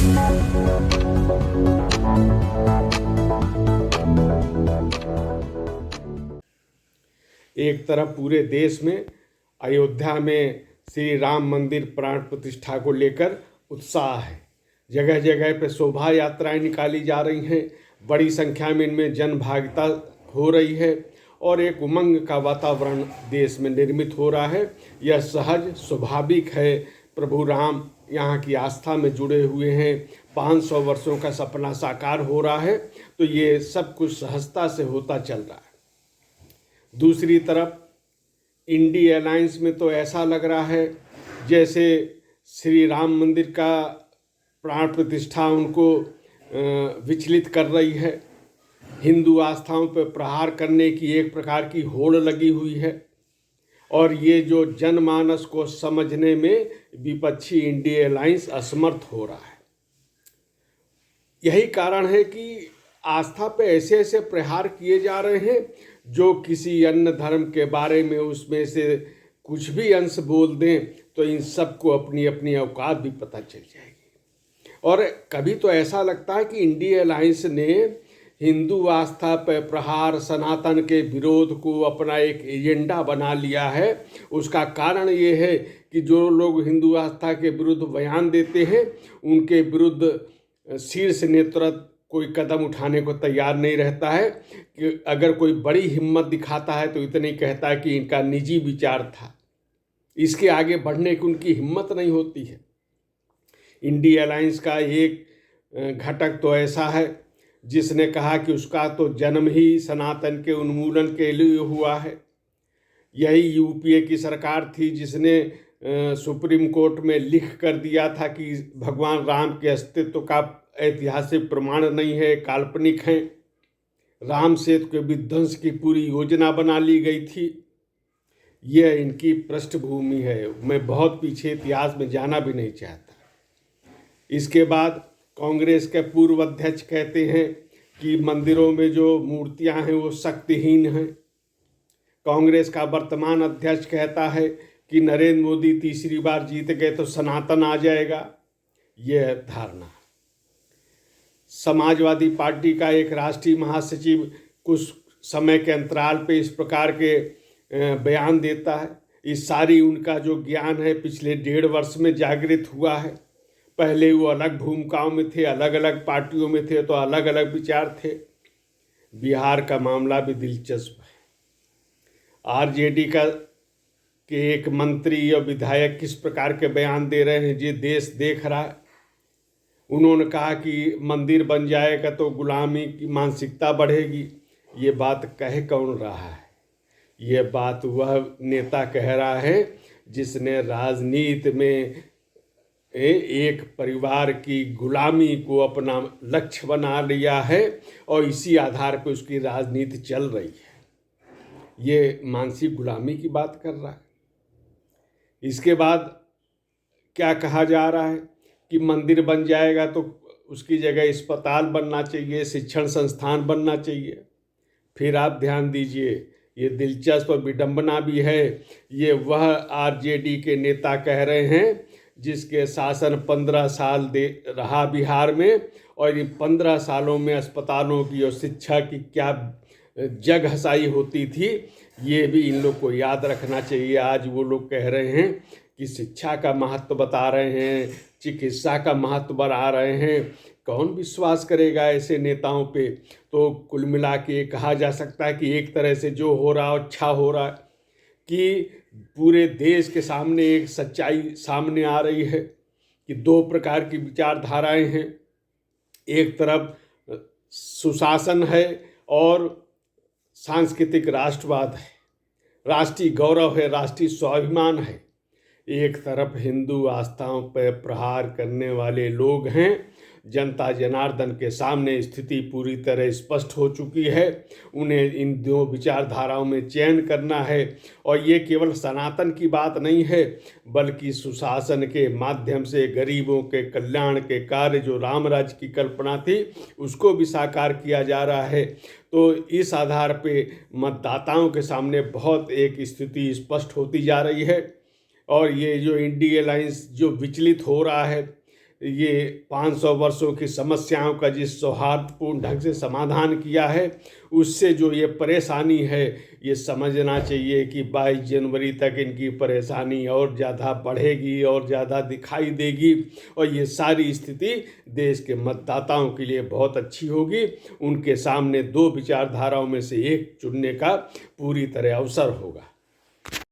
एक तरफ पूरे देश में अयोध्या में श्री राम मंदिर प्राण प्रतिष्ठा को लेकर उत्साह है। जगह जगह पर शोभा यात्राएं निकाली जा रही हैं, बड़ी संख्या में इनमें जनभागिता हो रही है और एक उमंग का वातावरण देश में निर्मित हो रहा है। यह सहज स्वाभाविक है। प्रभु राम यहाँ की आस्था में जुड़े हुए हैं, 500 वर्षों का सपना साकार हो रहा है, तो ये सब कुछ सहजता से होता चल रहा है। दूसरी तरफ इंडी अलायंस में तो ऐसा लग रहा है जैसे श्री राम मंदिर का प्राण प्रतिष्ठा उनको विचलित कर रही है। हिंदू आस्थाओं पर प्रहार करने की एक प्रकार की होड़ लगी हुई है और ये जो जनमानस को समझने में विपक्षी इंडी अलायंस असमर्थ हो रहा है। यही कारण है कि आस्था पे ऐसे ऐसे प्रहार किए जा रहे हैं जो किसी अन्य धर्म के बारे में उसमें से कुछ भी अंश बोल दें तो इन सबको अपनी अपनी औकात भी पता चल जाएगी। और कभी तो ऐसा लगता है कि इंडिया अलायंस ने हिंदू आस्था पर प्रहार, सनातन के विरोध को अपना एक एजेंडा बना लिया है। उसका कारण ये है कि जो लोग हिंदू आस्था के विरुद्ध बयान देते हैं उनके विरुद्ध शीर्ष नेतृत्व कोई कदम उठाने को तैयार नहीं रहता है। कि अगर कोई बड़ी हिम्मत दिखाता है तो इतने ही कहता है कि इनका निजी विचार था, इसके आगे बढ़ने की उनकी हिम्मत नहीं होती है। इंडिया अलायंस का एक घटक तो ऐसा है जिसने कहा कि उसका तो जन्म ही सनातन के उन्मूलन के लिए हुआ है। यही यूपीए की सरकार थी जिसने सुप्रीम कोर्ट में लिख कर दिया था कि भगवान राम के अस्तित्व का ऐतिहासिक प्रमाण नहीं है, काल्पनिक हैं। राम सेतु के विध्वंस की पूरी योजना बना ली गई थी। यह इनकी पृष्ठभूमि है। मैं बहुत पीछे इतिहास में जाना भी नहीं चाहता। इसके बाद कांग्रेस के पूर्व अध्यक्ष कहते हैं कि मंदिरों में जो मूर्तियां हैं वो शक्तिहीन हैं। कांग्रेस का वर्तमान अध्यक्ष कहता है कि नरेंद्र मोदी तीसरी बार जीत गए तो सनातन आ जाएगा। यह धारणा। समाजवादी पार्टी का एक राष्ट्रीय महासचिव कुछ समय के अंतराल पे इस प्रकार के बयान देता है। इस सारी उनका जो ज्ञान है पिछले 1.5 वर्ष में जागृत हुआ है। पहले वो अलग भूमिकाओं में थे, अलग अलग पार्टियों में थे तो अलग अलग विचार थे। बिहार का मामला भी दिलचस्प है। आरजेडी के एक मंत्री और विधायक किस प्रकार के बयान दे रहे हैं ये देश देख रहा है। उन्होंने कहा कि मंदिर बन जाएगा तो गुलामी की मानसिकता बढ़ेगी। ये बात कह कौन रहा है? ये बात वह नेता कह रहा है जिसने राजनीति में एक परिवार की गुलामी को अपना लक्ष्य बना लिया है और इसी आधार पर उसकी राजनीति चल रही है। ये मानसिक गुलामी की बात कर रहा है। इसके बाद क्या कहा जा रहा है कि मंदिर बन जाएगा तो उसकी जगह अस्पताल बनना चाहिए, शिक्षण संस्थान बनना चाहिए। फिर आप ध्यान दीजिए, ये दिलचस्प और विडंबना भी है। ये वह आरजेडी के नेता कह रहे हैं जिसके शासन 15 साल दे रहा बिहार में और इन 15 सालों में अस्पतालों की और शिक्षा की क्या जग हसाई होती थी, ये भी इन लोग को याद रखना चाहिए। आज वो लोग कह रहे हैं कि शिक्षा का महत्व बता रहे हैं, चिकित्सा का महत्व बढ़ा रहे हैं। कौन विश्वास करेगा ऐसे नेताओं पे? तो कुल मिला के कहा जा सकता है कि एक तरह से जो हो रहा है अच्छा हो रहा है कि पूरे देश के सामने एक सच्चाई सामने आ रही है कि 2 प्रकार की विचारधाराएं हैं। एक तरफ सुशासन है और सांस्कृतिक राष्ट्रवाद है, राष्ट्रीय गौरव है, राष्ट्रीय स्वाभिमान है। एक तरफ हिंदू आस्थाओं पर प्रहार करने वाले लोग हैं। जनता जनार्दन के सामने स्थिति पूरी तरह स्पष्ट हो चुकी है। उन्हें इन 2 विचारधाराओं में चयन करना है और ये केवल सनातन की बात नहीं है बल्कि सुशासन के माध्यम से गरीबों के कल्याण के कार्य जो राम राज्य की कल्पना थी उसको भी साकार किया जा रहा है। तो इस आधार पे मतदाताओं के सामने बहुत एक स्थिति स्पष्ट होती जा रही है। और ये जो इंडिया अलायंस जो विचलित हो रहा है, ये 500 वर्षों की समस्याओं का जिस सौहार्दपूर्ण ढंग से समाधान किया है, उससे जो ये परेशानी है, ये समझना चाहिए कि 22 जनवरी तक इनकी परेशानी और ज़्यादा बढ़ेगी और ज़्यादा दिखाई देगी, और ये सारी स्थिति देश के मतदाताओं के लिए बहुत अच्छी होगी। उनके सामने दो विचारधाराओं में से एक चुनने का पूरी तरह अवसर होगा।